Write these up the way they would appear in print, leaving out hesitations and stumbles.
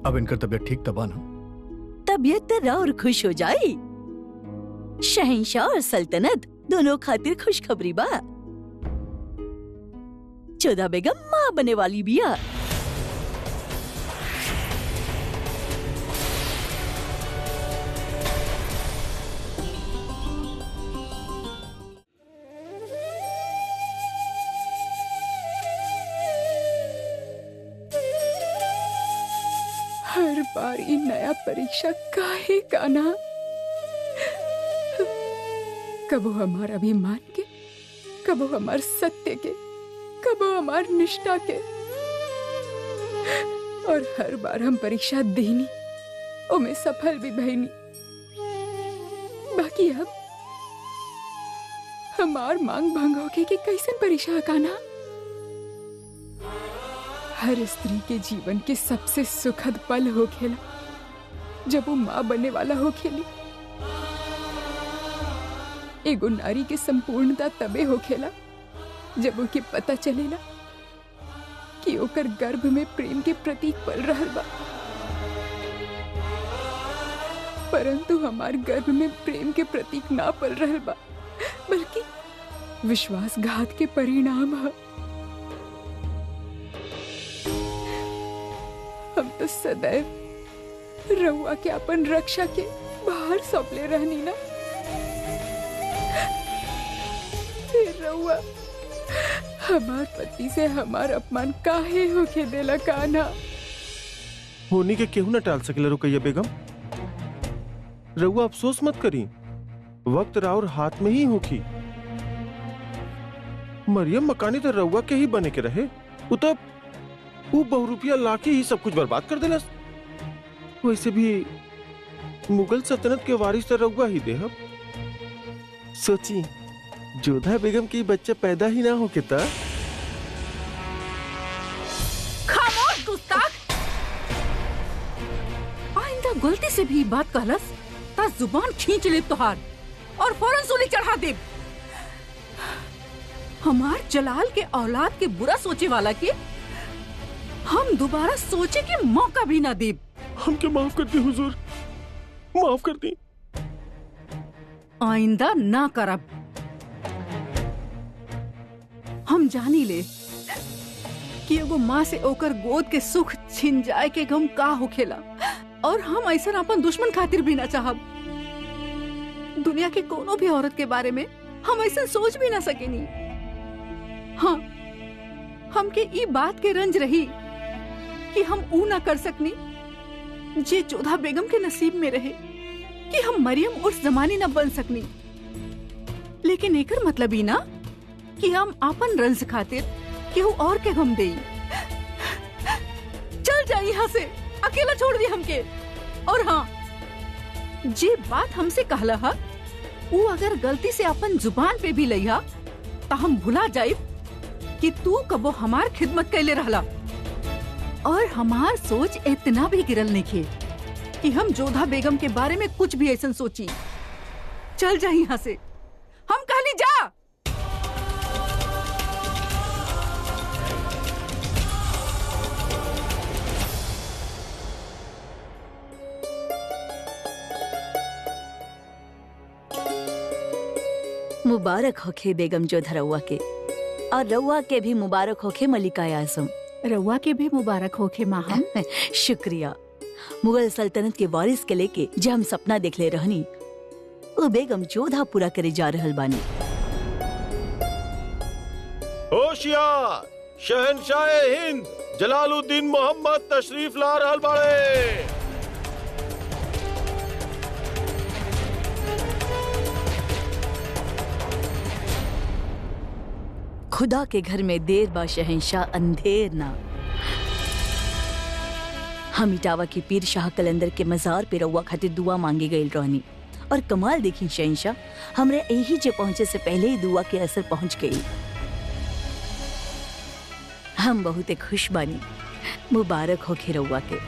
अब इनकर तबीयत ठीक तबा ना? तबीयत तो और खुश हो जाए। शहंशाह और सल्तनत दोनों खातिर खुशखबरी बा। जोधा बेगम माँ बने वाली बिया। हर बार ये नया परीक्षा काहे का ना, कबो हमार अभिमान के, कबो हमार सत्य के, कबो हमार निष्ठा के। और हर बार हम परीक्षा देनी, उमे सफल भी भईनी। बाकी अब हमार मांग भंग होके कि कैसन परीक्षा का ना। हर स्त्री के जीवन के सबसे सुखद पल हो खेला जब वो माँ बनने वाला हो खेली। एगो नारी के संपूर्णता तबे हो खेला जब उनके पता चलेला कि ओकर गर्भ में प्रेम के प्रतीक पल रहल बा। परंतु हमार गर्भ में प्रेम के प्रतीक ना पल रहल बा, बल्कि विश्वासघात के परिणाम है। हम तो सदैव रउआ के अपन रक्षा के बाहर सौंपले रहनी ना। फिर रउआ हमार पति से हमार अपमान काहे होके देला कान्हा? होनी के केहू न टाल सकेला रुकैया बेगम। रउआ अफसोस मत करी, वक्त राउर हाथ में ही होखी। मरियम मकानी तो रउआ के ही बने के रहे, वो बहुरूपिया लाके ही सब कुछ बर्बाद कर देला। वैसे भी मुगल सल्तनत के वारिस तो रउआ ही देहब। सोची जोधा बेगम की बच्चा पैदा ही ना हो के ता। खामोश गुस्ताख! आइंदा गलती से भी बात कहलस ता जुबान खींच ले तोहार और फौरन सूली चढ़ा दे। हमार जलाल के औलाद के बुरा सोचे वाला के हम दोबारा सोचे के मौका भी ना दे। हमके माफ कर दी हुजूर, माफ कर दी। आइंदा ना करब। हम जानी ले कि एगो माँ से ओकर गोद के सुख छिन जाए के गम का होखेला, और हम ऐसा अपन दुश्मन खातिर भी ना चाहब। दुनिया के कोनो भी औरत के बारे में हम ऐसा सोच भी ना सकेनी। हाँ, हमके ई बात के रंज रही कि हम ऊ ना कर सकनी जे जोधा बेगम के नसीब में रहे, कि हम मरियम उस जमानी न बन सकनी। लेकिन एकर मतलब ही ना कि हम अपन रंज खातिर केहू और के गम देई। चल जा यहाँ से, अकेला छोड़ दी हमके। और हाँ, जे बात हमसे कहला हा, वो अगर गलती से अपन जुबान पे भी लइहा तो हम भुला जाइब कि तू कबो हमार खिदमत कैले रहला। और हमार सोच इतना भी गिरल नहीं कि हम जोधा बेगम के बारे में कुछ भी ऐसा सोची। चल जा यहाँ से, हम कहली जा। मुबारक होखे बेगम जोधा रउआ के, और रउआ के भी मुबारक होखे मलिका आजम। रउआ के भी मुबारक होखे माँ। शुक्रिया। मुगल सल्तनत के वारिस के लेके जे हम सपना देख ले रहनी, वो बेगम जोधा पूरा करे जा रहल बानी। होशियार, शहंशाह हिंद जलालुद्दीन मोहम्मद तशरीफ ला रहल बाड़े। खुदा के घर में देर बा शहंशाह, अंधेर ना। हम इटावा के पीर शाह कलंदर के मजार पे रउआ खातिर दुआ मांगे गई रहनी, और कमाल देखी शहंशाह, हमरे यही जे पहुंचे से पहले ही दुआ के असर पहुंच गई। हम बहुत खुश बानी। मुबारक होखे रउआ के।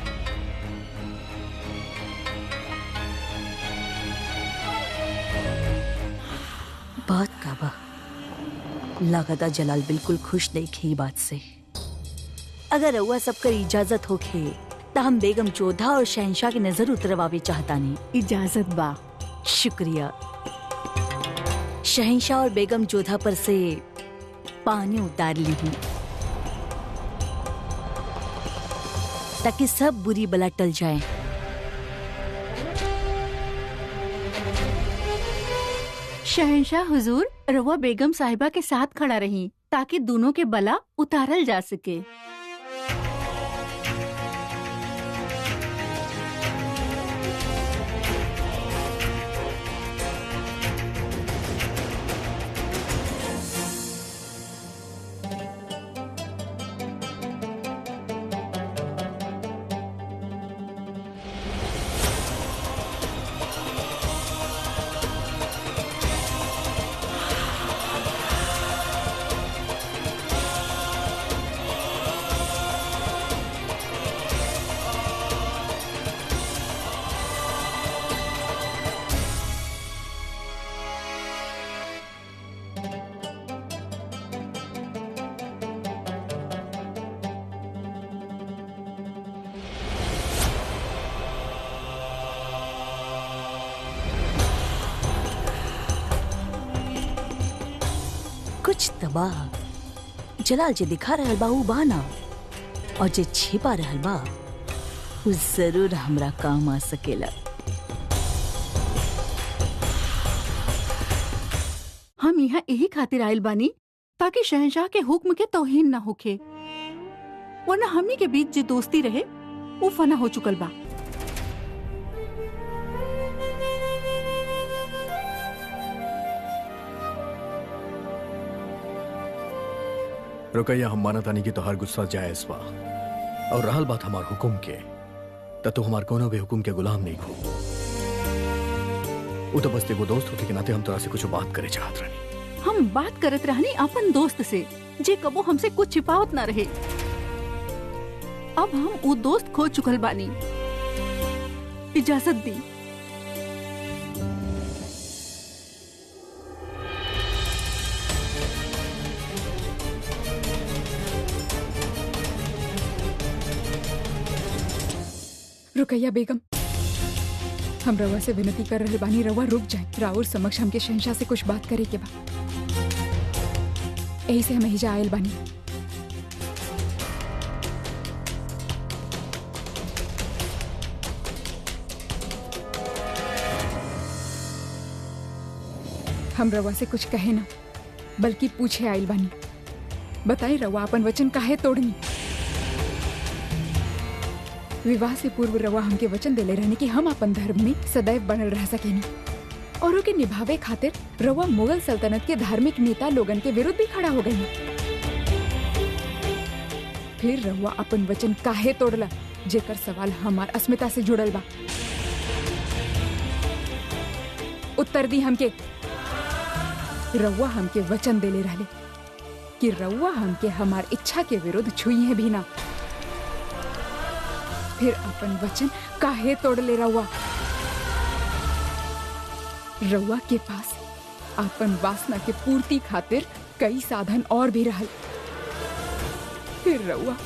बात का बा लगातार जलाल बिल्कुल खुश नहीं खे बात से। अगर रउआ सबकर इजाजत होखे ता हम बेगम जोधा और शहनशाह की नजर उतरवावे चाहता नहीं। इजाजत बा। शुक्रिया। शहनशाह और बेगम जोधा पर से पानी उतार ली हूँ ताकि सब बुरी बला टल जाए। शहनशाह हुजूर, रवा बेगम साहिबा के साथ खड़ा रही ताकि दोनों के बला उतारल जा सके। कुछ तबाह जलाल जे दिखा रहल बा उ बाना, और जे छिपा रहल बा उ जरूर हमरा काम आ सकेला। हम यहाँ यही खातिर आयल बानी ताकि शहनशाह के हुक्म के तौहीन न होखे, वरना हमनी के बीच जो दोस्ती रहे वो फना हो चुकल बा। रुकैया, हम माना तानी कि तोहार गुस्सा जायज बा, और रहल बात हमार हुकुम के, तू हमार कोनो भी हुकुम के गुलाम नहीं हो। उ तो बस एगो दोस्त होके के नाते हम तोरा से कुछ बात करे चाहत रहनी। हम बात करत रहनी अपन दोस्त से जे कबो हमसे कुछ छिपावत न रहे। अब हम वो दोस्त खो चुकल बानी। इजाजत दी। रुकैया बेगम, हम रवा से विनती कर रहे बानी, रवा रुक जाए। राउर समक्ष हमके शहनशाह से कुछ बात करे के बा, यही से हम हिजा आयल बानी। हम रवा से कुछ कहे ना, बल्कि पूछे आयल बानी। बताई रवा अपन वचन काहे तोड़नी? विवाह से पूर्व रवा हमके वचन देले रहने कि हम अपन धर्म में सदैव बनल रह सकेनी, और ओके निभावे खातिर रवा मुगल सल्तनत के धार्मिक नेता लोगन के विरुद्ध भी खड़ा हो गई। फिर रवा अपन वचन काहे तोड़ला, जेकर सवाल हमार अस्मिता से जुड़ल बा। उत्तर दी हमके। रवा हमके वचन देले रहले कि रवा हमके हमार इच्छा के विरुद्ध छुई भी ना। फिर अपन वचन काहे तोड़ ले रवा? रवा के पास अपन वासना के पूर्ति खातिर कई साधन और भी रहल। फिर रवा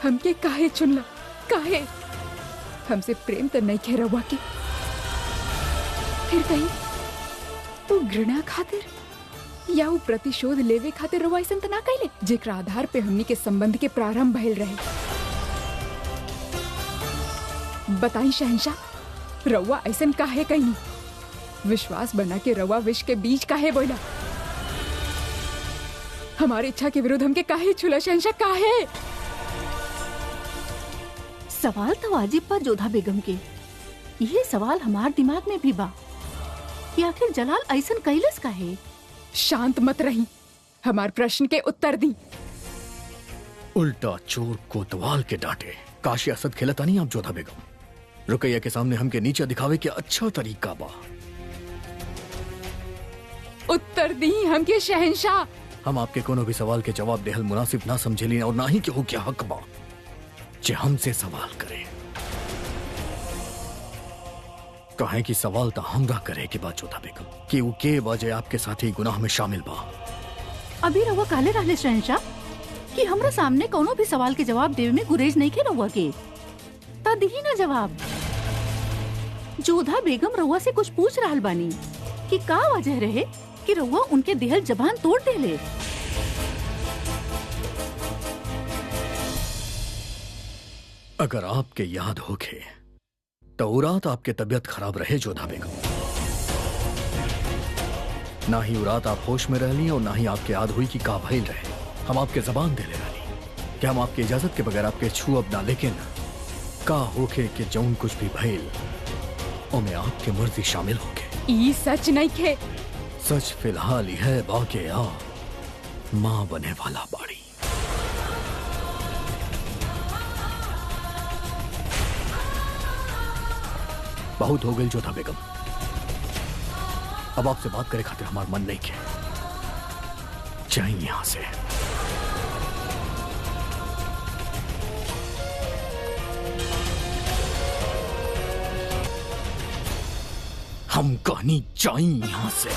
हमके काहे चुनला? काहे? हमसे प्रेम तो नहीं खे रवा के? फिर कहीं वो घृणा खातिर या वो प्रतिशोध लेवे खातिर रवा ऐसा तो ना कहले, जेकरा आधार पे हमनी के संबंध के प्रारंभ भइल रहे। बताई शहनशाह, रवा ऐसन काहे कहीं? विश्वास बना के रवा विष के बीज काहे बोला? हमारी इच्छा के विरुद्ध हमके काहे छुला शहनशाह? काहे? सवाल तो वाजिब बा जोधा बेगम के। ये सवाल हमार दिमाग में भी बा कि आखिर जलाल ऐसन कैलस काहे? शांत मत रही, हमार प्रश्न के उत्तर दी। उल्टा चोर कोतवाल के डांटे। काशी असद खेलता नहीं आप जोधा बेगम। रुकैया के सामने हमके नीचे दिखावे के अच्छा तरीका बा। उत्तर दी हमके शहनशाह। हम आपके कोनो भी सवाल के जवाब देहल मुनासिब ना समझेली और ना ही केहू के हक बा जे हमसे सवाल करे। कहे कि सवाल तो हमरा करे के बाद जोधा बेगम कि वो के बाजे आपके साथी गुनाह में शामिल बा। अभी रवा काले रहले शहनशाह कि हमरा सामने कोनो भी सवाल के जवाब देवे में गुरेज नहीं के रवा के। ता दी ना जवाब। जोधा बेगम रउआ से कुछ पूछ रहल बानी कि का वजह रहे कि रउआ उनके देहल जबान तोड़ देले। अगर आपके याद होके तो उ रात आपके तबीयत खराब रहे जोधा बेगम। ना ही उ रात आप होश में रहली और ना ही आपके याद हुई कि का भइल रहे। हम आपके जबान दे ले रहली कि हम आपकी इजाजत के बगैर आपके छू अब ना, लेकिन का होके कि जौन कुछ भी भइल ओमे आपके मर्जी शामिल होके। ई सच नहीं खे। सच फिलहाल यह बाके आ माँ बने वाला बाड़ी। बहुत हो गई जोधा बेगम, अब आपसे बात करे खातिर हमारा मन नहीं किया। चाहिए यहां से। हम कहनी चाहिए यहां से।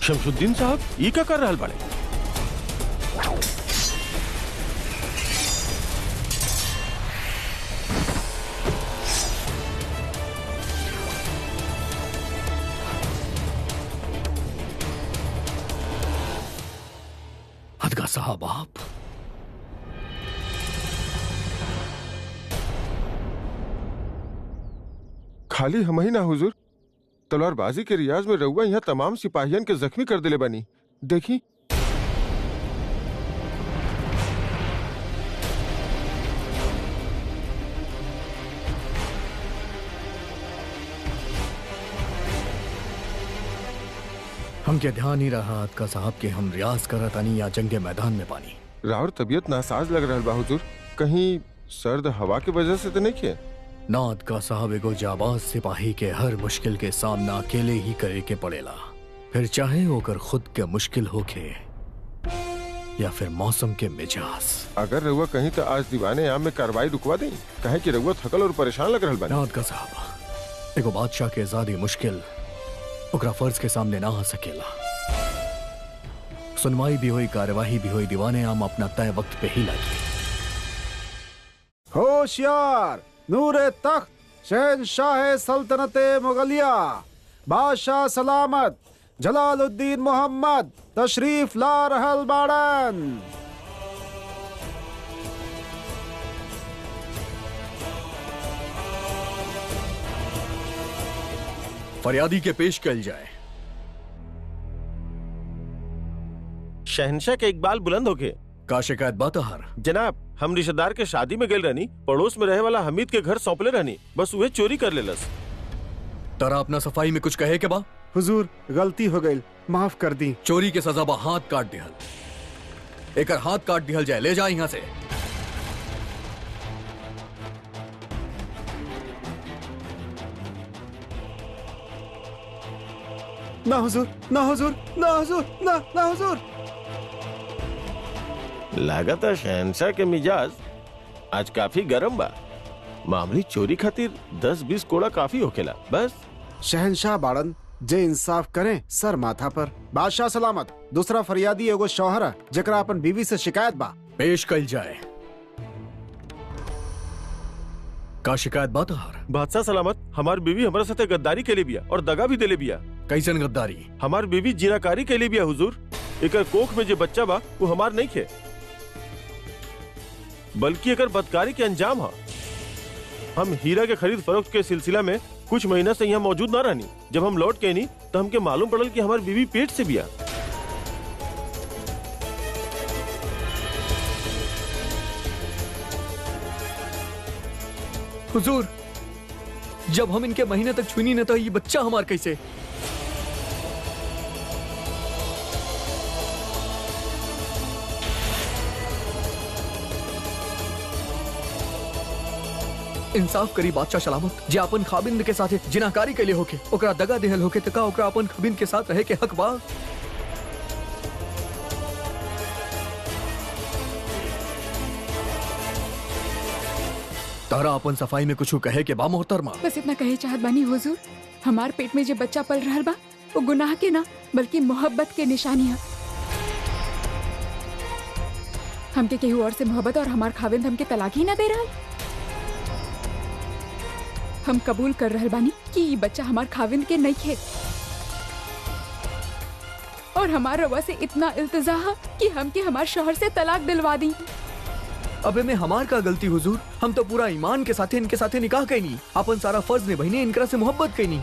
शमशुद्दीन साहब ये क्या कर रहल बाड़े? हदगा साहब आप खाली हम ही ना हुजूर, तलवारबाजी के रियाज में रउआ यहाँ तमाम सिपाहियन के जख्मी कर दिले बनी। देखी हमके ध्यान ही रहा हदगा साहब के हम रियाज करत आनी या जंगे मैदान में पानी। राउर तबीयत नासाज लग रहल बा हुजूर, कहीं सर्द हवा की वजह से तो नहीं किए? नाद का साहब एगो जाबाज सिपाही के हर मुश्किल के सामना अकेले ही करे के पड़ेला, फिर चाहे ओकर खुद के मुश्किल होके या फिर मौसम के मिजाज। अगर रउआ कहीं तो आज दीवाने आम में कार्रवाई रुकवा दें, कहे कि रउआ थकल और परेशान लग रहल बानी। नाद का साहब एगो बादशाह के आजादी मुश्किल ओकरा फर्ज के सामने ना आ सकेला। सुनवाई भी हुई, कार्यवाही भी हुई, दीवाने आम अपना तय वक्त पे ही लगी। होशियार नूरे तख्त शहनशाह सल्तनते मुगलिया बादशाह सलामत जलालुद्दीन मोहम्मद तशरीफ ला रहल बाड़न। फरियादी के पेश कल जाए। शहनशाह के इकबाल बुलंद होके। का शिकायत बातहर? जनाब, हम रिश्तेदार के शादी में गेल रहनी, पड़ोस में रहे वाला हमीद के घर सौंपले रहनी, बस उहे चोरी कर लेलस। तरा अपना सफाई में कुछ कहे के बा? हुजूर गलती हो गई, माफ कर दी। चोरी के सजा बा हाथ काट दिहल। एकर हाथ काट दिहल जाए, ले जा यहाँ से। ना हुजूर, ना हुजूर, ना हुजूर, ना हुजूर। लागत है शहनशाह के मिजाज आज काफी गरम बा। मामूली चोरी खातिर 10-20 कोड़ा काफी होखेला बस। शहनशाह बाड़न जे इंसाफ करें सर माथा पर। बादशाह सलामत दूसरा फरियादी एगो शौहर है जेकरा अपन बीवी से शिकायत बा। पेश कल जाए। का शिकायत बातहर? बादशाह सलामत, हमार बीवी हमारे साथे गद्दारी के लिए बिया और दगा भी देले बिया। कैसन गद्दारी? हमार बीवी जीनाकारी के लिए बिया हुजूर। एकर कोख में जो बच्चा बा वो हमार नहीं खे, बल्कि एकर बदकारी के अंजाम है। हम हीरा के खरीद फरोख्त के सिलसिला में कुछ महीना से यहाँ मौजूद ना रहनी। जब हम लौट के नहीं तो हमके मालूम पड़ल कि हमारी बीवी पेट से बिया। हुजूर, जब हम इनके महीने तक छुनी न तो ये बच्चा हमार कैसे? इंसाफ करी बादशाह सलामत, जे अपन खाबिंद के साथे जिनाकारी के लिए होके ओकरा दगा देहल होके त का ओकरा अपन खाबिंद के साथ रहे के हक बा? तारा अपन सफाई में कुछ कहे के बा मोहतरमा? बस इतना कहे चाहत बानी हुजूर, हमार पेट में जो बच्चा पल रहल बा वो गुनाह के ना बल्कि मोहब्बत के निशानी है। हमके केहू और से मोहब्बत और हमार खाविंद हमके तलाक ही ना दे रहा। हम कबूल कर रहल बानी कि ये बच्चा हमार खाविंद के नहीं है और हमार रवा से इतना इल्तिजा है कि हमके हमार शौहर से तलाक दिलवा दी। अबे में हमार का गलती हुजूर? हम तो पूरा ईमान के साथे इनके साथे निकाह कैनी, अपन सारा फर्ज निभाईनी, इनकरा से मोहब्बत कैनी,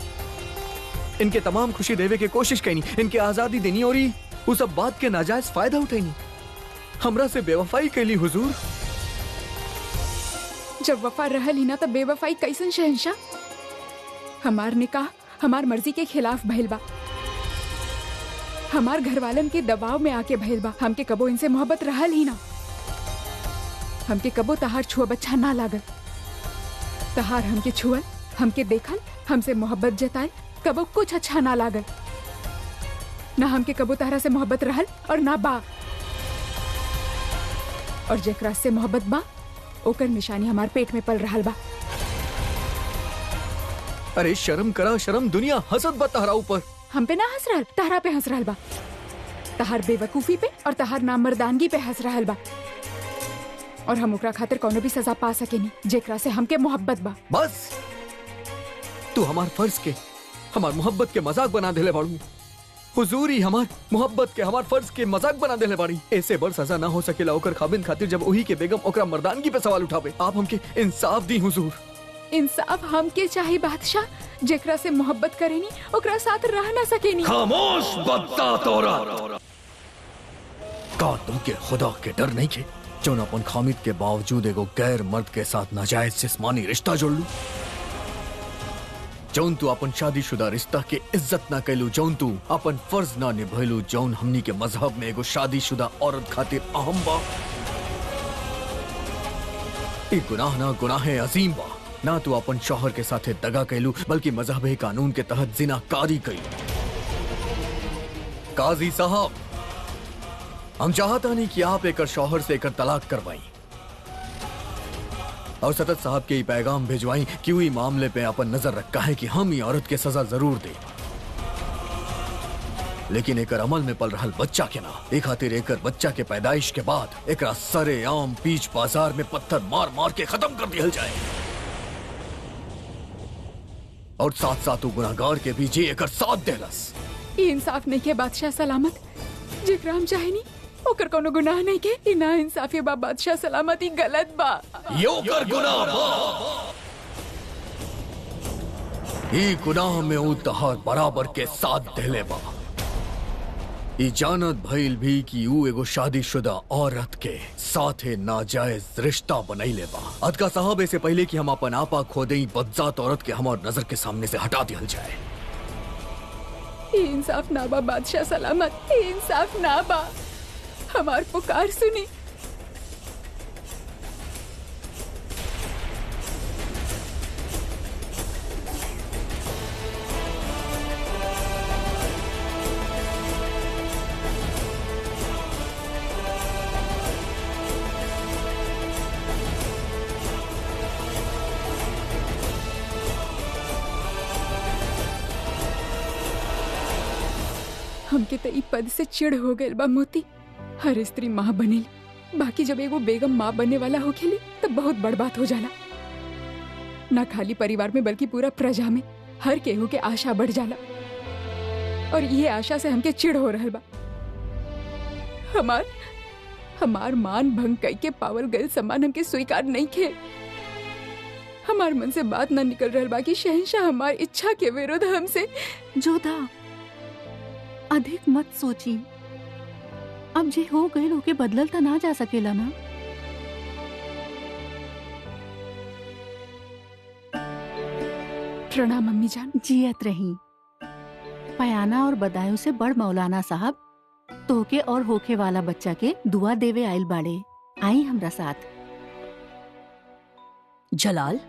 इनके तमाम खुशी देवे के कोशिश कैनी, इनके आजादी देनी और वो सब बात के नाजायज फायदा उठैनी। हमरा से बेवफाई कैली हुजूर। जब वफा रहल ही ना तब बेवफाई कैसन शहंशाह? हमार निकाह हमार मर्जी के खिलाफ भइल बा, हमार घरवालन के दबाव में आके भइल बा। हमके कबो इनसे मोहब्बत रहल ही ना, हमके कबो तहार छुआ अच्छा ना लागल। तहार हमके छुअल, हमके देखल, हमसे मोहब्बत जताए कबो कुछ अच्छा ना लागल। ना हमके कबो तहरा से मोहब्बत रहल और ना बा, और जेकरा से मोहब्बत बा ओकर निशानी हमार पेट में पल रहल बा। अरे शर्म करा शर्म, दुनिया हसद बा तहरा ऊपर। हम पे ना हंस रहल, तहरा पे हंस रहल बा। तहार बेवकूफी पे और तहार नामर्दानगी पे हंस रहल बा, और हम ओकरा खातिर कोनो भी सजा पा सकेनी जेकरा से हमके मोहब्बत बा। बस तू हमार फर्ज के, हमार मोहब्बत के मजाक बना देले बाड़ू। हुजूरी हमार मोहब्बत के, हमार फर्ज के मजाक बना देले बाड़ी। ऐसे बड़ सजा ना हो सकेला ओकर खाबिन खातिर जब वही के बेगम ओकरा मर्दानगी पे सवाल उठावे। आप हमके इंसाफ दी हुजूर। इंसाफ हमके चाही बादशाह, जेकरा से मोहब्बत करेनी ओकरा साथ रह ना सकेनी। खामोश बदतात औरत, का तुमके खुदा के डर नहीं के जो न अपन खामिद के बावजूद एगो गैर मर्द के साथ नाजायज जिस्मानी रिश्ता जोड़ लू? जौन तू अपन शादीशुदा रिश्ता के इज्जत ना कैलू, जौन तू अपन फर्ज ना निभैलू, जौन हमनी के मजहब में एगो शादीशुदा औरत खातिर अहम बा। ई गुनाह ना गुनाहे अजीम बा। ना तू अपन शौहर के साथे दगा कैलू बल्कि मजहब कानून के तहत जिनाकारी कैलू। काजी साहब, हम चाहता नहीं कि आप एकर शौहर से एकर तलाक करवाई और सतत साहब के पैगाम भिजवाई कि वही मामले पे अपन नजर रखा है कि हम ये औरत के सजा जरूर दे, लेकिन एकर अमल में पल रहल बच्चा के ना। एक खातिर एकर बच्चा के पैदाइश के बाद एकरा सरे आम बीच बाजार में पत्थर मार मार के खत्म कर दिया जाए, और साथ साथ गुनाहगार के भी जी एकर साथ देलस। ई इंसाफ नहीं के बादशाह सलामत, जेकरा हम चाहेनी ओकर कोनो गुनाह नहीं के। ई ना इंसाफी बा बादशाह सलामत, ई गलत बा। यो कर गुनाह बा, ई गुनाह में ऊ तहार बराबर के साथ देले बा। ई जानत भइल भी कि ऊ एगो शादीशुदा औरत के साथे नाजायज रिश्ता बनैले बा। अदका साहब, ऐसे पहले कि हम अपन आपा खो देई, बदजात औरत के हमार नजर के सामने से हटा दिया जाए। ई इंसाफ ना बा बादशाह सलामत, ई इंसाफ ना बा। हमार पुकार सुनी। हमके तो ई पद से चिढ़ हो गए बा मोती। हर स्त्री माँ बनेली, बाकी जब एगो बेगम माँ बनने वाला होखेली तब बहुत बड़ बात हो जाला। ना खाली परिवार में बल्कि पूरा प्रजा में हर केहू के आशा बढ़ जाला, और ये आशा से हमके चिढ़ हो रहल बा। हमार मान भंग कई के पावल गए सम्मान हमके स्वीकार नहीं खे। हमार मन से बात ना निकल रहल बाकी शहंशाह हमार इच्छा के विरुद्ध हमसे। जोधा, अधिक मत सोची। अब जे हो गए होके बदलल तो ना जा सकेला ना। प्रणाम मम्मी जान। जियत रही। पयाना और बदायूं से बड़ मौलाना साहब तोके और होखे वाला बच्चा के दुआ देवे आइल बाड़े। आई हमरा साथ। जलाल,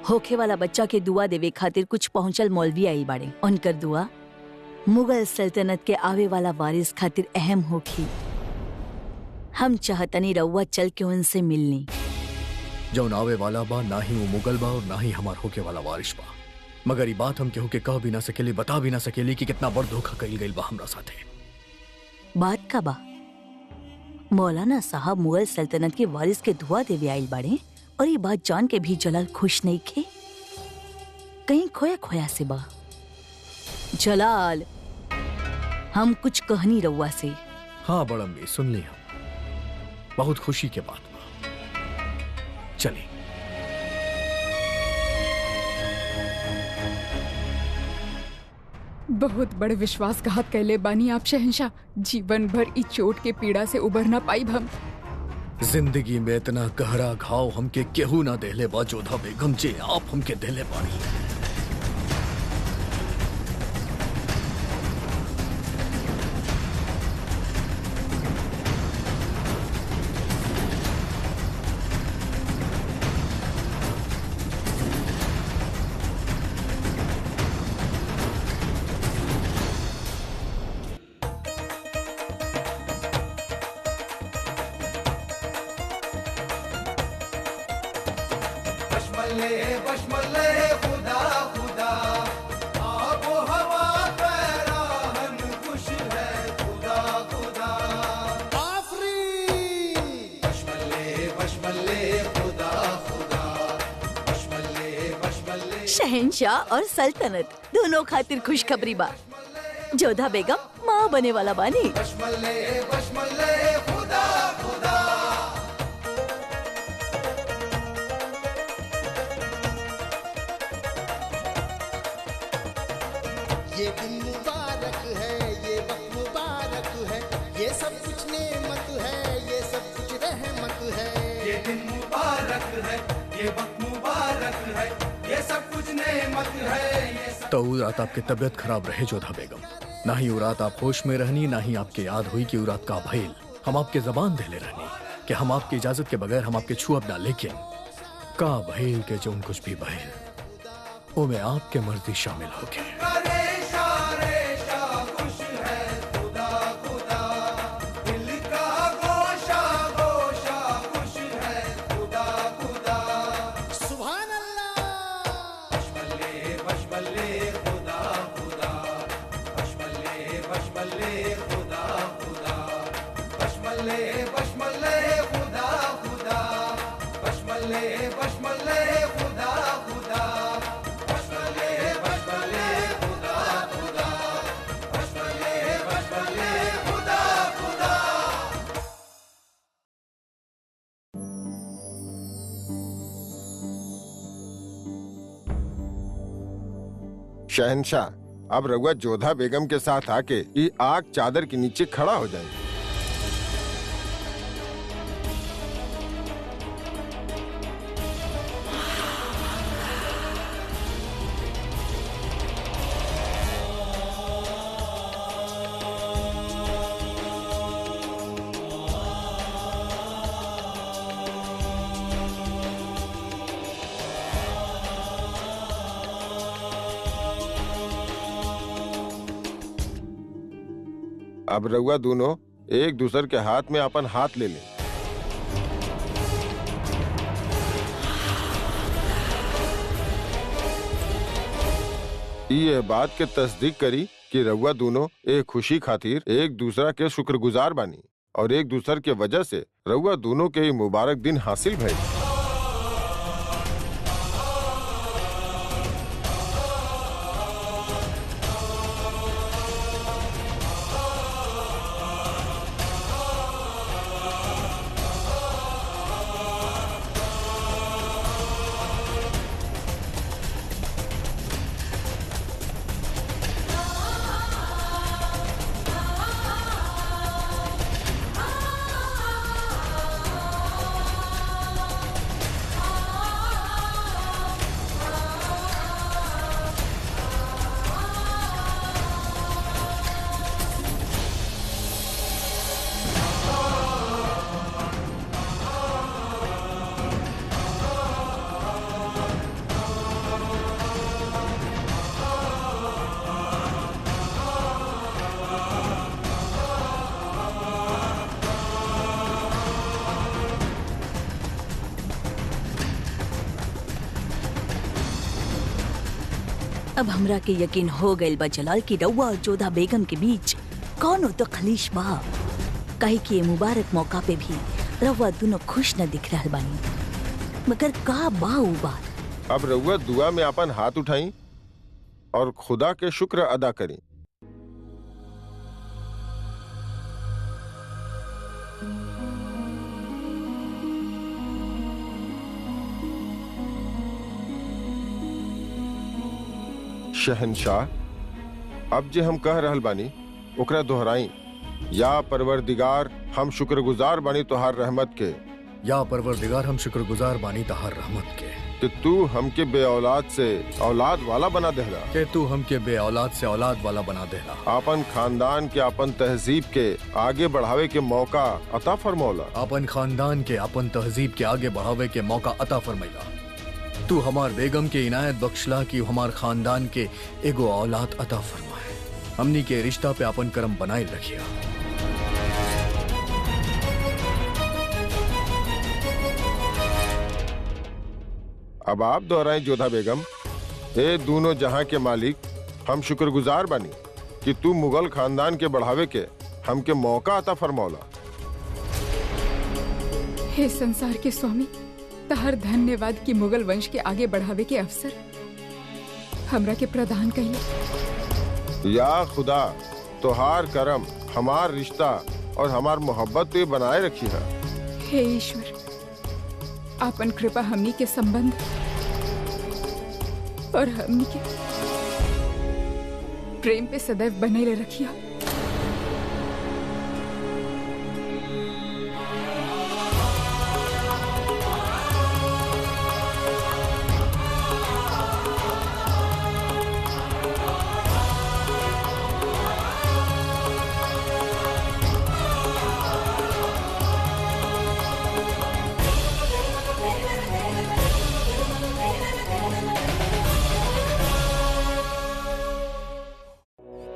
होखे वाला बच्चा के दुआ देवे खातिर कुछ पहुंचल मौलवी आई बाड़े। उनकर दुआ मुगल सल्तनत के आवे वाला वारिस खातिर अहम होखी। हम चाहतनी रउआ चल के उनसे मिलनी। जौन आवे वाला बा ना ही वो मुगल बा और ना ही हमार होके वाला वारिस बा, मगर ये बात हम केहू के कह भी ना सकेली, बता भी ना सकेली कि कितना बड़ धोखा कइल गइल बा हमरा साथे। बात का बा? मौलाना साहब मुगल सल्तनत के वारिस के दुआ देवे आइल बाड़े और ये बात जान के भी जलाल खुश नहीं खे। कहीं खोया खोया से बा। जलाल, हम कुछ कहनी रउआ से। हाँ बड़म्बी, सुन ली हम। बहुत खुशी के बात बा। चली। बहुत बड़े विश्वासघात कैले बानी आप शहंशाह। जीवन भर ई चोट के पीड़ा से उबर ना पाइब हम। जिंदगी में इतना गहरा घाव हमके केहू ना देले बा जोधा बेगम, जे आप हमके देले बानी। शहंशाह और सल्तनत दोनों खातिर खुशखबरी बा। जोधा बेगम माँ बने वाला बानी। ये दिन मुबारक है, ये वक्त मुबारक है, ये सब कुछ नेमत है, ये सब कुछ रहमत है। ये दिन मुबारक है, ये वक्त मुबारक है, ये सब कुछ नेमत है। तो उ रात आपकी तबीयत खराब रहे जोधा बेगम। ना ही उ रात आप होश में रहनी, ना ही आपके याद हुई कि उ रात का भइल। हम आपके जबान देले रहनी कि हम आपकी इजाजत के बगैर हम आपके छुअब ना, लेकिन का भइल के जो कुछ भी भइल वो में आपके मर्जी शामिल हो गए। शहंशाह, अब रघुआ जोधा बेगम के साथ आके ये आग चादर के नीचे खड़ा हो जाए। अब रघुआ दोनों एक दूसर के हाथ में अपन हाथ ले ले। ये बात के तस्दीक करी कि रघुआ दोनों एक खुशी खातिर एक दूसरा के शुक्रगुजार बानी और एक दूसर के वजह से रघुआ दोनों के मुबारक दिन हासिल भइल। अब हमरा के यकीन हो गइल बा जलाल की रउआ और जोधा बेगम के बीच कौनो तो खलीश बा। काहे कि ये मुबारक मौका पे भी रउआ दोनों खुश न दिख रहल बानी, मगर का बा उ बात। अब रउआ दुआ में अपन हाथ उठाई और खुदा के शुक्र अदा करी। शहनशाह, अब जे हम कह रहल बानी ओकरा दोहराई। या परवरदिगार, हम शुक्रगुजार बानी तोहार रहमत के। या परवरदिगार, हम शुक्रगुजार बानी तोहार रहमत के कि तू हमके बे औलाद से औलाद वाला बना देला, कि तू हमके बे औलाद से औलाद वाला बना देला, आपन खानदान के अपन तहजीब के आगे बढ़ावे के मौका अता फरमौला, अपन खानदान के अपन तहजीब के आगे बढ़ावे के मौका अता फरमैला। तू हमार बेगम के इनायत बख्शला कि हमार खानदान के एगो औलाद अता फरमाए। हमनी के रिश्ता पे अपन करम बनाए रखिया। अब आप दोहराएं जोधा बेगम। ए दोनों जहां के मालिक, हम शुक्रगुजार बानी कि तू मुगल खानदान के बढ़ावे के हमके मौका अता फरमौला। हे संसार के स्वामी, तहर धन्यवाद कि मुगल वंश के आगे बढ़ावे के अवसर हमरा के प्रदान कइले। या खुदा, तोहार करम हमार रिश्ता और हमार मोहब्बत पे बनाए रखी है। हे ईश्वर, आपन कृपा हमनी के संबंध और हमनी के प्रेम पे सदैव बनेले रखिया।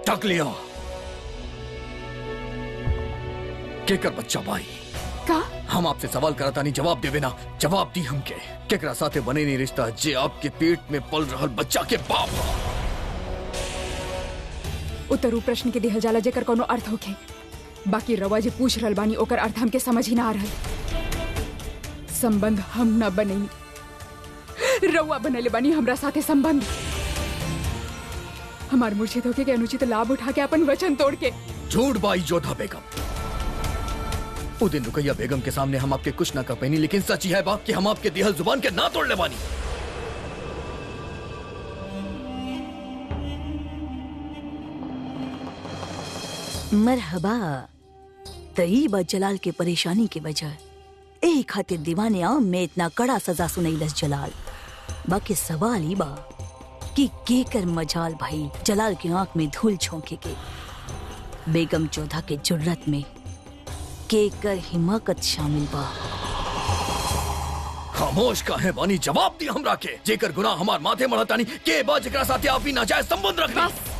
टक लिया केकर बच्चा भाई का हम आपसे सवाल करता नहीं, जवाब देवे ना। जवाब दी हमके केकरा साथे बने नहीं रिश्ता जे आपके पेट में पल रहल बच्चा के बाप। उतरू प्रश्न के दिहल जाला जेकर कोनो अर्थ होखे। बाकी रवा जे पूछ रहल बानी ओकर अर्थ हमके समझ ही ना आ रहल। संबंध हम ना बनेनी, रवा बनले बानी हमरा साथे संबंध। हमार मूर्छित होके के अनुचित लाभ उठा के अपन वचन तोड़ के। झूठ बाई जोधा बेगम। वो दिन रुकैया बेगम के सामने हम आपके कुछ ना कर पैनी, लेकिन सच है बात कि हम आपके दिहल जुबान के ना तोड़ ले बानी। मरहबा। तई बा जलाल के परेशानी के वजह ए खातिर दीवाने आम में इतना कड़ा सजा सुनैलस जलाल। बाकी सवाल ही बा कि केकर मजाल भाई जलाल की आंख में धूल झोंके के। बेगम जोधा के जुर्रत में केकर हिमाकत शामिल बा। खामोश काहे बानी, जवाब दी हमरा के। जेकर गुनाह हमार माथे मढ़तानी के बा जेकरा साथे आप भी नाजायज संबंध रखनी।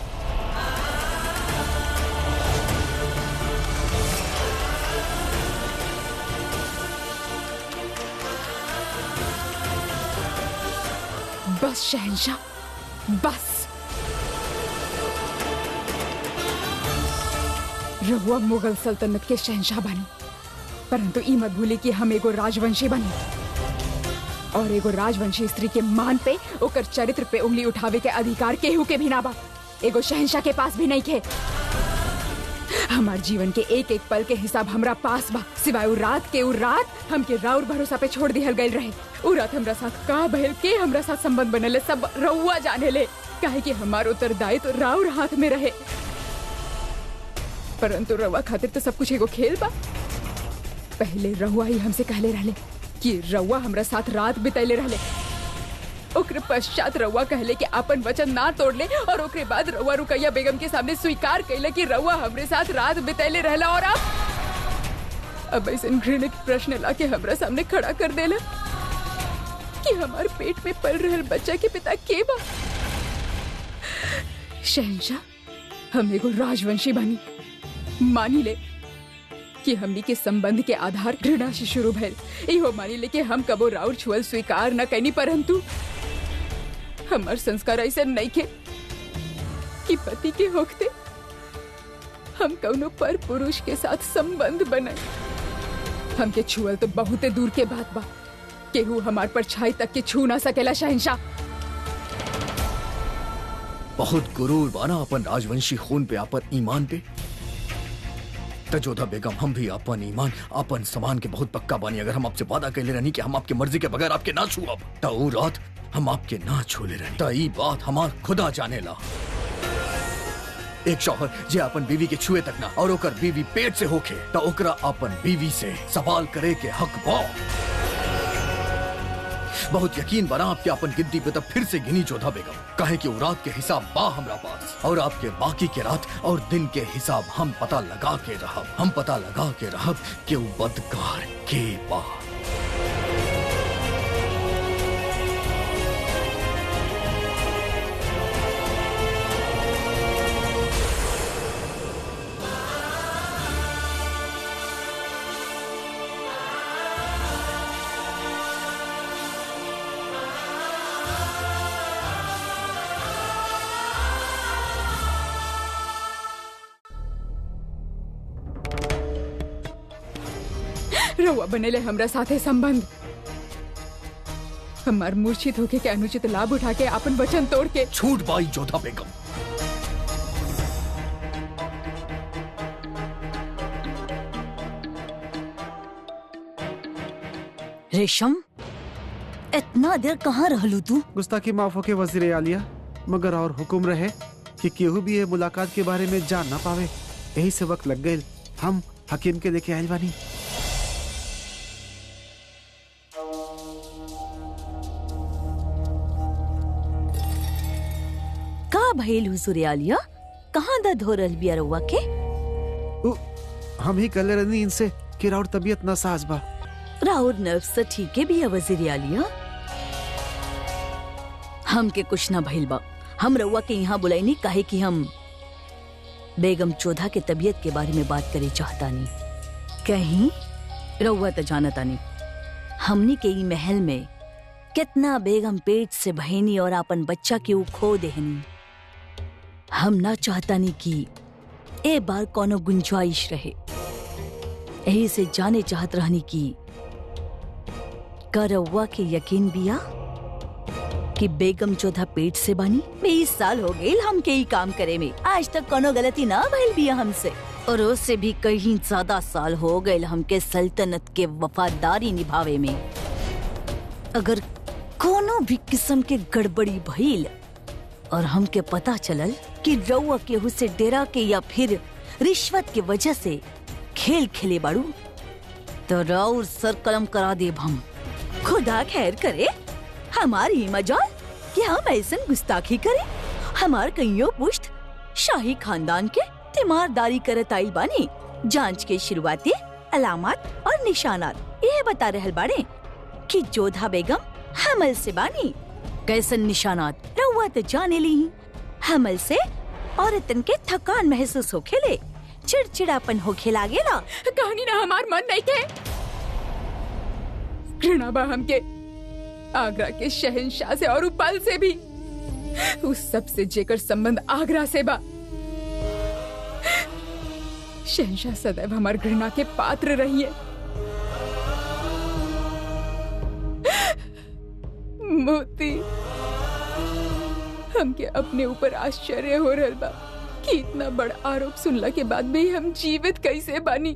बस शहंशाह, बस। रहुआ मुगल सल्तनत के शहंशाह बनी, परंतु ई मत भूली कि हम एगो राजवंशी बनी। और एगो राजवंशी स्त्री के मान पे, ओकर चरित्र पे उंगली उठावे के अधिकार केहू के भी ना बा। एगो शहंशाह के पास भी नहीं थे। हमार जीवन के एक एक पल के हिसाब हमरा पास बा। सिवाय उ रात के, उ रात हमके राउर भरोसा पे छोड़ दिहल गइल रहे। उ रात हमरा साथ का भइल, के हमरा साथ संबंध बनले, सब रउआ जाने ले। काहे कि हमार उत्तरदायित्व तो राउर हाथ में रहे। परंतु रउआ खातिर तो सब कुछ एगो खेल बा। पहले रउआ ही हमसे कहले रहले कि रउआ हमरा साथ रात बितैले रहले। ओकरे पश्चात रउआ कहले कि अपन वचन ना तोड़ ले, और ओकरे बाद रउआ रुकैया बेगम के सामने स्वीकार कैले कि रउआ हमरे साथ रात बितैले रहला। और अब ऐसे घृणित प्रश्न लाके हमरा सामने खड़ा कर देला कि हमार पेट में पल रहल बच्चा के पिता के बा। शहंशाह, हम एगो राजवंशी बनी। मानी ले कि हमनी के संबंध के आधार घृणा से शुरू भइल। इहो मानी ले कि हम कबो राउर छुअल स्वीकार न कैनी, परंतु हमार संस्कार ऐसे नहीं थे कि पति के होते हम कौनो पर पुरुष के साथ संबंध बनाए। हमके छुअल तो बहुते दूर के बात बा, केहू हमार परछाई तक के छू ना सकेला शहंशाह। बहुत गुरूर बाना अपन राजवंशी खून पे, अपन ईमान पे। तजोधा बेगम, हम भी अपन ईमान, अपन समान के बहुत पक्का बानी। अगर हम आपसे वादा कैले रहनी कि हम आपके मर्जी के बगैर आपके ना छूअब, तो वो रात हम आपके ना छूले रहनी। तो ई बात हमार खुदा जाने ला। एक शौहर जे अपन बीवी के छुए तक ना और ओकर बीवी पेट से होके, तो ओकरा अपन बीवी से सवाल करे के हक बा। बहुत यकीन बना आपके अपन गिद्दी पे तब फिर से गिनी जोधा बेगम, कहे कि वो रात के हिसाब बा हमरा पास, और आपके बाकी के रात और दिन के हिसाब हम पता लगा के रहब कि वो बदकार के बा। रउआ बनेले हमरा साथे संबंध, हमार मूर्छित होके के अनुचित लाभ उठा के अपन वचन तोड़ के। छूट बाई जोधा बेगम। रेशम, इतना देर कहाँ रहलू तू? गुस्ताखी माफ होके वजीर आलिया, मगर और हुक्म रहे कि केहू भी ये मुलाकात के बारे में जान ना पावे। यही से वक्त लग गए। हम हकीम के लेके आइल बानी। का भइल हुजूर आलिया? कहाँ दर्द हो रहल बिया रउआ के? हम ही कले रहनी इनसे कि राउर तबीयत नासाज बा। राउर नर्व्स तो ठीक है बिया वजीर आलिया, हमके कुछ ना भइल बा। हम रउआ के यहाँ बुलाईनी काहे कि हम बेगम जोधा के तबीयत के बारे में बात करे चाहतानी। कहीं रउआ तो जानतानी हमनी के ई महल में कितना बेगम पेट से बहनी और अपन बच्चा के ऊ खो देहनी। हम ना चाहतानी कि ए बार कोनो गुंजाइश रहे। यही से जाने चाहत रहनी कि का रउआ के यकीन बिया कि बेगम जोधा पेट से बानी? 20 साल हो गए हमके ई काम करे में, आज तक कोनो गलती ना भइल बिया हमसे, और उससे भी कहीं ज्यादा साल हो गए हमके सल्तनत के वफादारी निभावे में। अगर कोनो भी किस्म के गड़बड़ी भइल और हमके पता चलल कि रउआ केहू से डेरा के या फिर रिश्वत के वजह से खेल खेले बाड़ू, तो राउर सर कलम करा देब हम। खुदा खैर करे हमारी मजाल कि हम ऐसा गुस्ताखी करें। हमार कईयों पुश्त शाही खानदान के तीमारदारी करत आइल बानी। जांच के शुरुआती अलामत और निशानात ये बता रहल बाड़े कि जोधा बेगम हमल से बानी। कैसन निशानात रउआ तो जाने ली। हमल से औरतन के थकान महसूस होखेले, चिड़चिड़ापन होखे लागेला। कहानी ना हमार मन नहीं के घृणा बा हमके आगरा के शहंशाह से और उपल से भी, उस सब से जेकर संबंध आगरा से बा। शहंशाह सदैव हमार घृणा के पात्र रहिए। मोती, हमके अपने ऊपर आश्चर्य हो रहल बा कि इतना बड़ा आरोप सुनला के बाद भी हम जीवित कैसे बानी।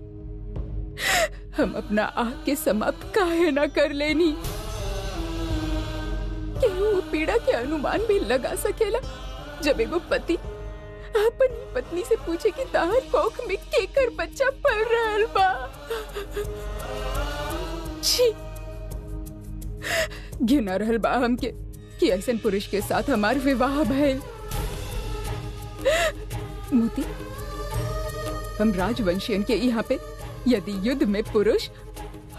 हम अपना आग के समाप्त काहे ना कर लेनी। केहू पीड़ा के अनुमान भी लगा सकेला जब एगो पति अपन ही पत्नी से पूछे कि ताहर कोख में केकर बच्चा पल रहल बा। छी, घिना रहल बा हमके कि ऐसन पुरुष के साथ हमार विवाह भइल। मोती, हम राजवंशियन के यहाँ पे यदि युद्ध में पुरुष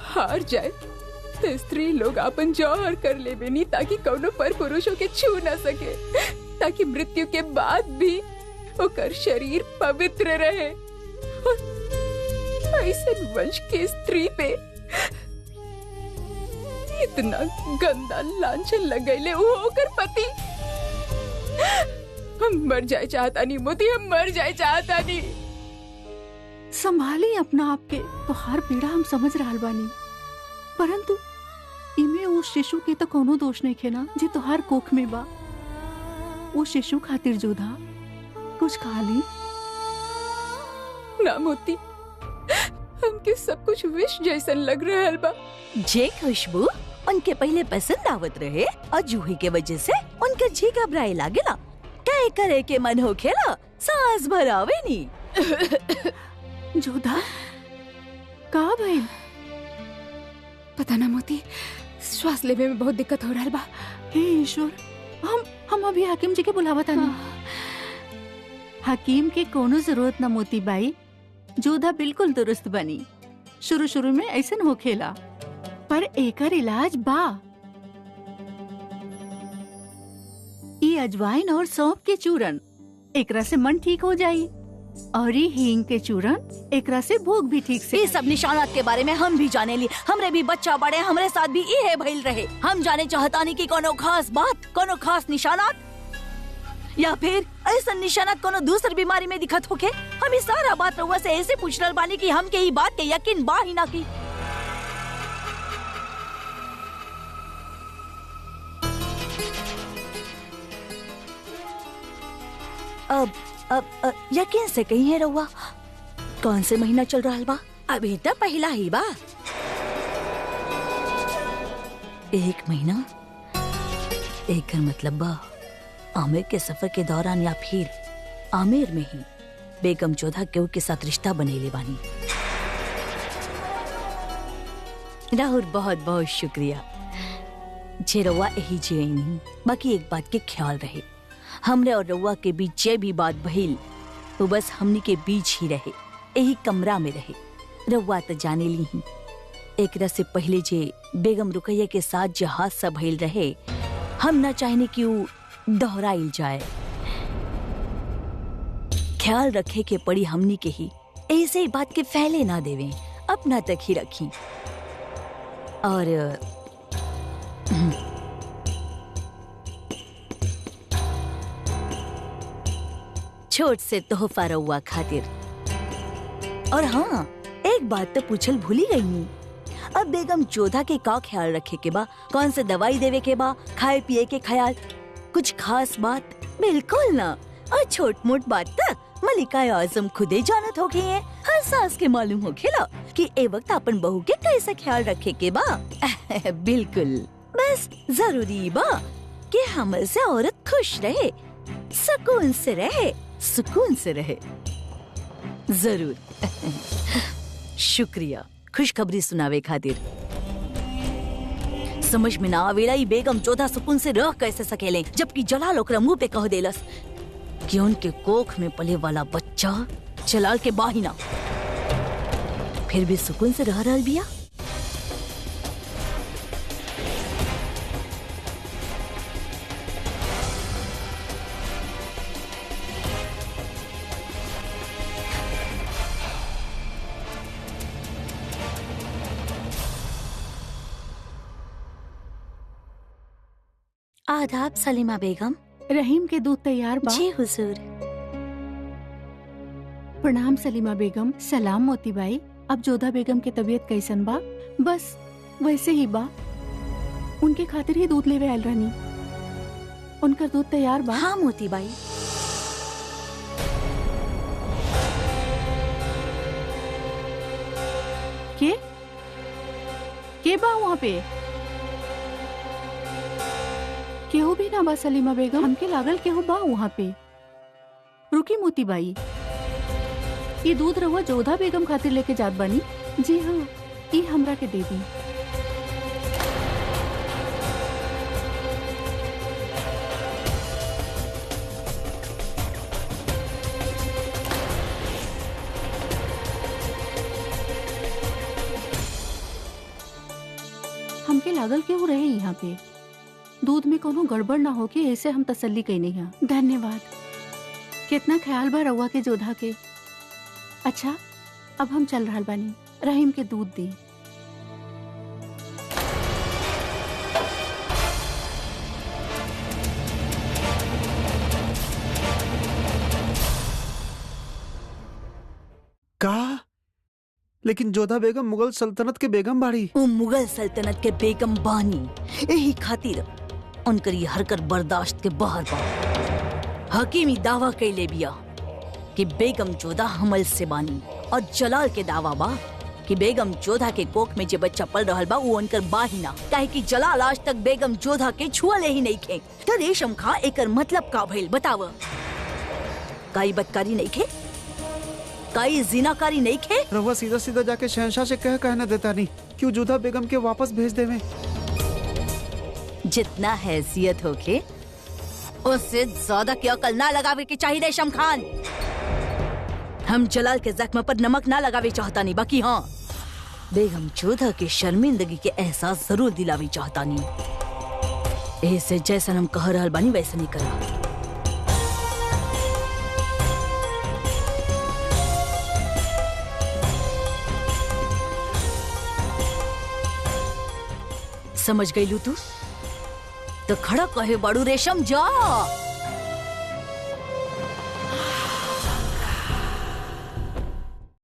हार जाए तो स्त्री लोग अपन जौहर कर ले बेनी ताकि कौनो पर पुरुषों के छू न सके, ताकि मृत्यु के बाद भी ओकर शरीर पवित्र रहे। ऐसे वंश के स्त्री पे इतना गंदा लांछन लगैले वो ओकर पति। हम मर जाए चाहता नहीं मोती, हम मर जाए चाहता नहीं। संभाली अपना आप के। तोहार पीड़ा हम समझ रहल बानी, परंतु इमे उस शिशु के तो कोनो दोष नहीं खे ना जे तोहार कोख में बा। वो शिशु खातिर जोधा कुछ खा ली ना मोती, हमके सब कुछ विष जैसन लग रहल बा। जे खुशबू उनके पहले पसंद आवत रहे और जूही के वजह से उनके जी घबराए लागेला। क्या करे के मन हो खेला, सांस भरावे नी। जोधा का भइल? पता ना मोती, श्वास लेवे में बहुत दिक्कत हो रहल बा। हे ईश्वर, हम अभी हाकिम जी के बुलावत आनी। हकीम के कोनो जरूरत ना मोती बाई, जोधा बिल्कुल दुरुस्त बनी। शुरू शुरू में ऐसन हो खेला, पर एकर इलाज बा। ये अजवाइन और सौंफ के चूरन, एकरा से मन ठीक हो जाई। और ये हींग के चूरन, एकरा से भूख भी ठीक से। ये सब निशानात के बारे में हम भी जाने ली। हमरे भी बच्चा बड़े, हमरे साथ भी ये भइल रहे। हम जाने चाहतानी कि कोनो खास बात, कोनो खास निशानात, या फिर ऐसा निशानात कोनो दूसरी बीमारी में दिखत होके। हम इस सारा बात रउआ से ऐसे पूछ रहल बानी कि हम के ई बात के यकीन बा ही ना की। अब यकीन से कही है रउआ, कौन से महीना चल रहा बा? अभी तो पहला ही बा। 1 महीना, एक मतलब बा आमिर के सफर के दौरान या फिर आमिर में ही बेगम जोधा केहू के साथ रिश्ता बनेले बानी। राहुल बहुत बहुत शुक्रिया जे रउआ यही जे नहीं। बाकी एक बात के ख्याल रहे, हमरे और रउआ के बीच जे भी बात भइल वो बस हमनी के बीच ही रहे, यही कमरा में रहे। रउआ तो जाने ली ही, एकरा से पहले जे बेगम रुकैया के साथ जे हादसा भइल रहे, हम ना चाहने कि वो दोहराइल जाए। ख्याल रखे के पड़ी हमनी के ही, ऐसे ही बात के फैले ना देवे, अपना तक ही रखी। और छोट से तोहफा रउआ खातिर। और हाँ, एक बात तो पूछल भूली गई नहीं। अब बेगम जोधा के का ख्याल रखे के बा, कौन से दवाई देवे के बा, खाए पिए के ख्याल, कुछ खास बात? बिल्कुल ना। और छोट मोट बात तो मलिका आजम खुदे जानत हो गई है। हर सास के मालूम हो खेला कि ए वक्त अपन बहू के कैसे ख्याल रखे के बा। बिल्कुल, बस जरूरी बा कि हमर से औरत खुश रहे, सुकून से रहे, सुकून से रहे। जरूर। शुक्रिया खुशखबरी सुनावे खातिर। समझ में ना आवेला ई बेगम जोधा सुकून से रह कैसे सकेले, जबकि जलाल ओकरा मुंह पे कह देलस कि उनके कोख में पले वाला बच्चा जलाल के बाहिना, फिर भी सुकून से रह रहल बिया। आदाब सलीमा बेगम। रहीम के दूध तैयार बा। जी हुजूर। प्रणाम सलीमा बेगम। सलाम मोती बाई। अब जोधा बेगम के तबीयत कैसन बा? बस वैसे ही बा, उनके खातिर ही दूध लेवे आयल रहनी। उनका दूध तैयार बा? हाँ मोती बाई। के बा वहाँ पे? केहू भी ना बा सलीमा बेगम। हमके लागल केहू बा वहाँ पे। रुकी मोती बाई, ये दूध रहुआ जोधा बेगम खातिर लेके जात बानी? जी हाँ, ये हमरा के दे दी। हमके लागल केहू रहे यहाँ पे, दूध में कोनो गड़बड़ ना हो के, ऐसे हम तसल्ली कईनी है। धन्यवाद। कितना ख्याल बा रउआ के जोधा के। अच्छा, अब हम चल रहल बानी। रहीम के दूध दी। का? लेकिन जोधा बेगम मुगल सल्तनत के बेगम बाड़ी। वो मुगल सल्तनत के बेगम बानी, यही खातिर उनकर ये हरकत बर्दाश्त के बाहर बा। हकीमी दावा कैले बिया कि बेगम जोधा हमल से बानी, और जलाल के दावा बा कि बेगम जोधा के कोख में जो बच्चा पल रहल बा वो उनकर बा ही ना, काहे कि जलाल आज तक बेगम जोधा के छुअले ही नहीं खे। तो रेशम खा एकर मतलब का भइल बताव? काई बदकारी नहीं खे, काई जिनाकारी नहीं खे? रहुआ सीधा सीधा जाके शहंशाह से कहना देता नहीं क्यों जोधा बेगम के वापस भेज देवे। जितना हैसियत होके उससे ज्यादा की अकल ना लगावे की चाहिए रेशम खान। हम जलाल के जख्म पर नमक ना लगावे चाहता नहीं, बाकी हाँ बेगम जोधा के शर्मिंदगी के एहसास जरूर दिलावी चाहता नहीं। ऐसे जैसा हम कह रहल बानी वैसा नहीं करा। समझ गई लू तू? तो खड़ा कहे बड़ू रेशम जा।